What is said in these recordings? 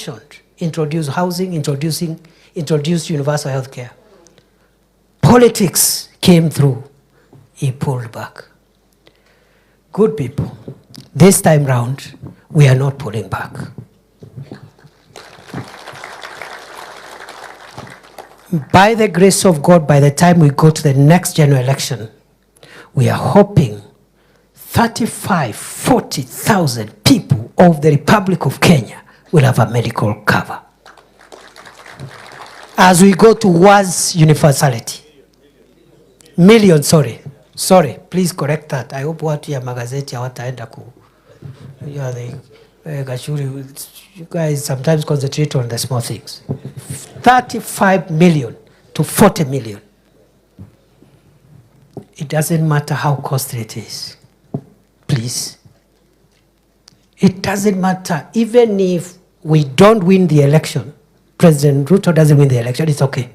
mentioned, introduce housing, introduced universal health care. Politics came through. He pulled back. Good people, this time round, we are not pulling back. By the grace of God, by the time we go to the next general election, we are hoping 40,000 people of the Republic of Kenya will have a medical cover. As we go towards universality. Million, sorry, please correct that. I hope watu ya magazeti hawataenda ku. You guys sometimes concentrate on the small things. 35 million to 40 million. It doesn't matter how costly it is. Please. It doesn't matter. Even if we don't win the election, President Ruto doesn't win the election, it's okay.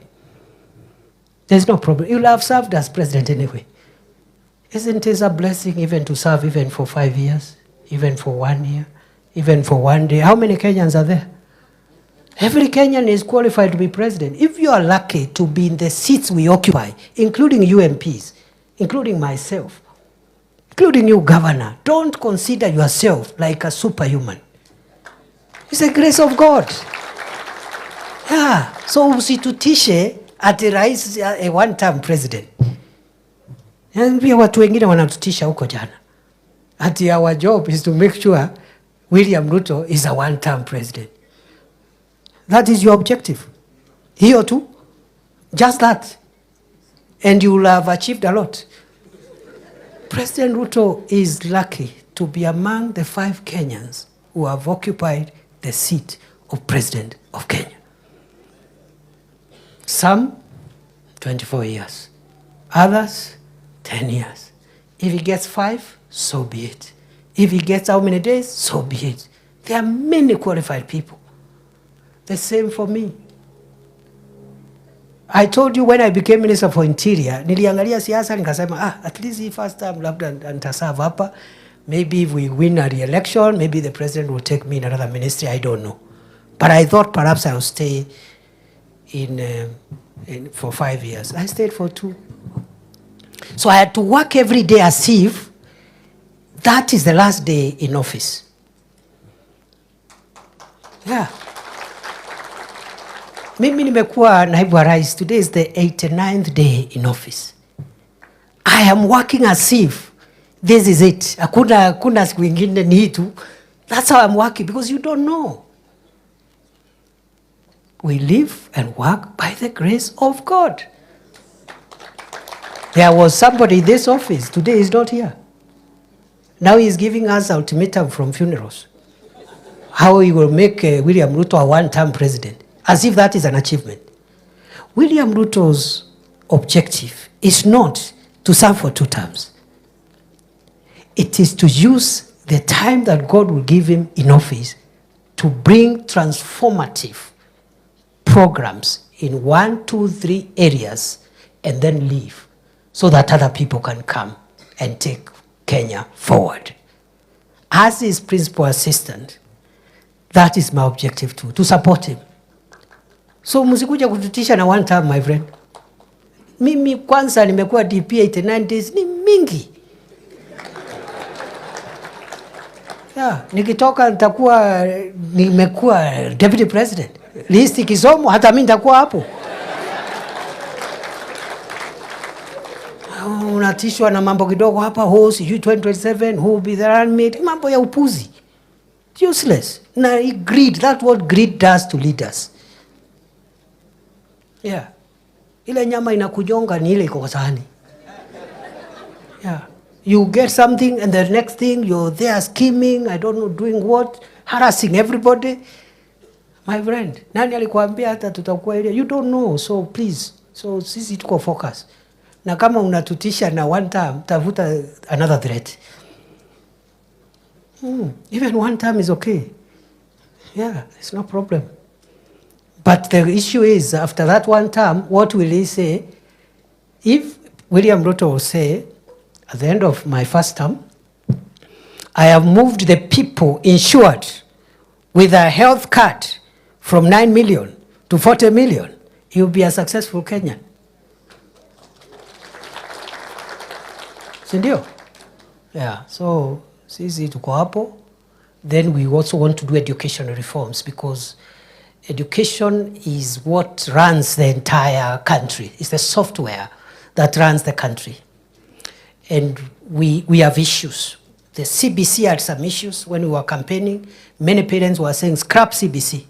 There's no problem. You'll have served as president anyway. Isn't it a blessing even to serve even for 5 years, even for 1 year, even for 1 day? How many Kenyans are there? Every Kenyan is qualified to be president. If you are lucky to be in the seats we occupy, including UMPs, including myself, including you, governor, don't consider yourself like a superhuman. It's the grace of God. Yeah. So usitutishe ati rais a one-term president. Pia watu wengine wanatutisha huko jana. Ati our job is to make sure William Ruto is a one-term president. That is your objective. Here too. Just that. And you will have achieved a lot. President Ruto is lucky to be among the 5 Kenyans who have occupied the seat of President of Kenya. Some, 24 years. Others, 10 years. If he gets 5, so be it. If he gets how many days, so be it. There are many qualified people. The same for me. I told you when I became Minister for Interior, niliangalia siasa nikasema, at least if first time labda nitaserve hapa. Maybe if we win a re-election, maybe the president will take me in another ministry, I don't know. But I thought perhaps I will stay for 5 years. I stayed for 2. So I had to work every day as if that is the last day in office. Yeah. Mimi nimekuwa naibu wa rais. Today is the 89th day in office. I am working as if this is it. Hakuna siku ingine ni tu. That's how I'm working, because you don't know. We live and work by the grace of God. There was somebody in this office. Today he's not here. Now he's giving us ultimatum from funerals. How he will make William Ruto a one-term president. As if that is an achievement. William Ruto's objective is not to serve for 2 terms. It is to use the time that God will give him in office to bring transformative programs in 1, 2, 3 areas and then leave so that other people can come and take Kenya forward. As his principal assistant, that is my objective too, to support him. So msikuja kututisha na one term, my friend. Mimi kwanza nimekuwa DP 89 days ni mingi. Yeah, nikitoka nitakuwa nimekuwa deputy president. Listi kisomo hata mimi nitakuwa hapo. Unatishwa na mambo kidogo hapa, sijui 2027 who will be the runmate, mambo ya upuzi. Useless. Na greed, that's what greed does to leaders. Yeah. Ile nyama inakujonga ni ile iko kwa sahani. Yeah. You get something and the next thing you're there scheming, I don't know, doing what, harassing everybody. My friend, nani alikuambia hata tutakuwa ile? You don't know, so please. So sisi tuko focus. Na kama unatutisha na one time, tafuta another threat. Even one time is okay. Yeah, it's no problem. But the issue is, after that one term, what will he say? If William Ruto will say, at the end of my first term, I have moved the people insured with a health card from 9 million to 40 million, you'll be a successful Kenyan. Sindio? Yeah, so sisi tuko hapo. Then we also want to do educational reforms, because education is what runs the entire country. It's the software that runs the country. And we have issues. The CBC had some issues when we were campaigning. Many parents were saying, scrap CBC.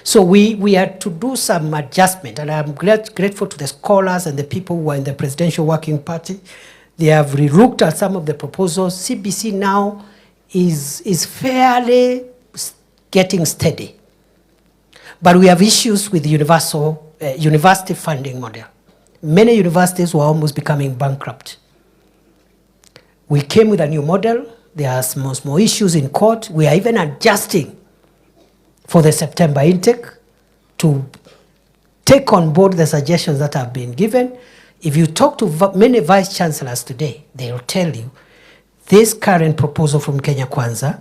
So we had to do some adjustment, and I'm grateful to the scholars and the people who are in the Presidential Working Party. They have relooked at some of the proposals. CBC now is fairly getting steady. But we have issues with the university funding model. Many universities were almost becoming bankrupt. We came with a new model. There are some small issues in court. We are even adjusting for the September intake to take on board the suggestions that have been given. If you talk to many vice chancellors today, they will tell you this current proposal from Kenya Kwanza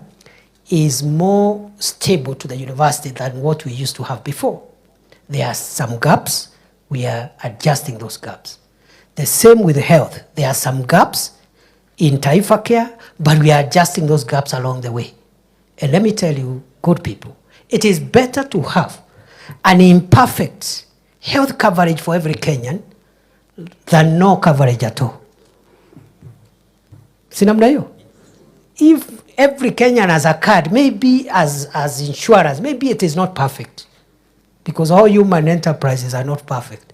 is more stable to the university than what we used to have before. There are some gaps. We are adjusting those gaps. The same with health. There are some gaps in Taifa Care, but we are adjusting those gaps along the way. And let me tell you, good people, it is better to have an imperfect health coverage for every Kenyan than no coverage at all. Sinamna hiyo? If every Kenyan has a card, maybe as insurance, maybe it is not perfect, because all human enterprises are not perfect.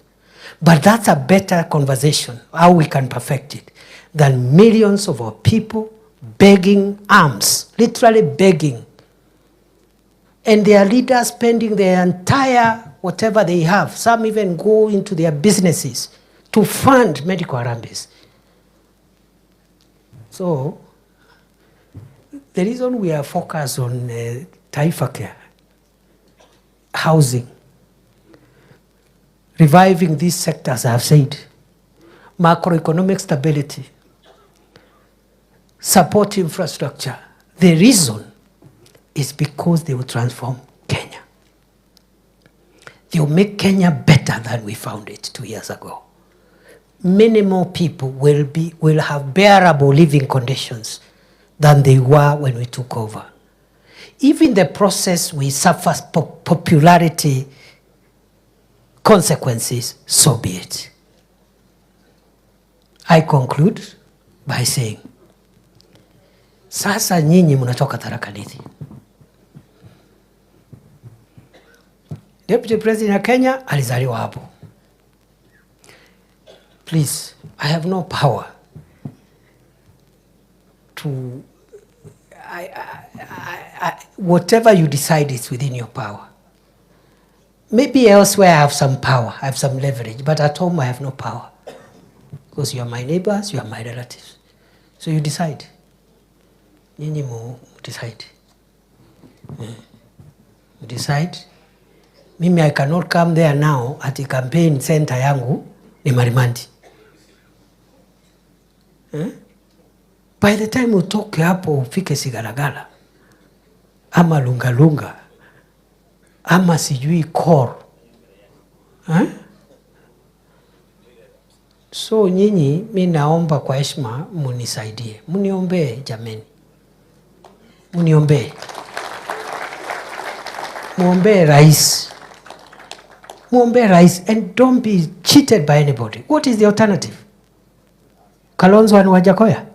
But that's a better conversation, how we can perfect it, than millions of our people begging alms, literally begging. And their leaders spending their entire whatever they have. Some even go into their businesses to fund medical harambes. So the reason we are focused on Taifa Care, housing, reviving these sectors, I have said, macroeconomic stability, support infrastructure. The reason is because they will transform Kenya. They will make Kenya better than we found it 2 years ago. Many more people will have bearable living conditions than they were when we took over. Even the process we suffer popularity consequences, so be it. I conclude by saying, sasa nyinyi mnatoka Tharaka Nithi. Deputy President of Kenya alizaliwa hapo. Please, I have no power to whatever you decide is within your power. Maybe elsewhere I have some power, I have some leverage, but at home I have no power. Because you are my neighbors, you are my relatives. So you decide. Nyinyi mu decide. You decide. Mimi I cannot come there now at the campaign center yangu ni Marimandi. By the time utoke hapo ufike Sigalagala, ama Lungalunga, ama sijui Kor. So nyinyi, mi naomba kwa heshima munisaidie. Mniombee jameni. Mniombee. Muombee rais. Muombee rais, and don't be cheated by anybody. What is the alternative? Kalonzo and Wajakoya?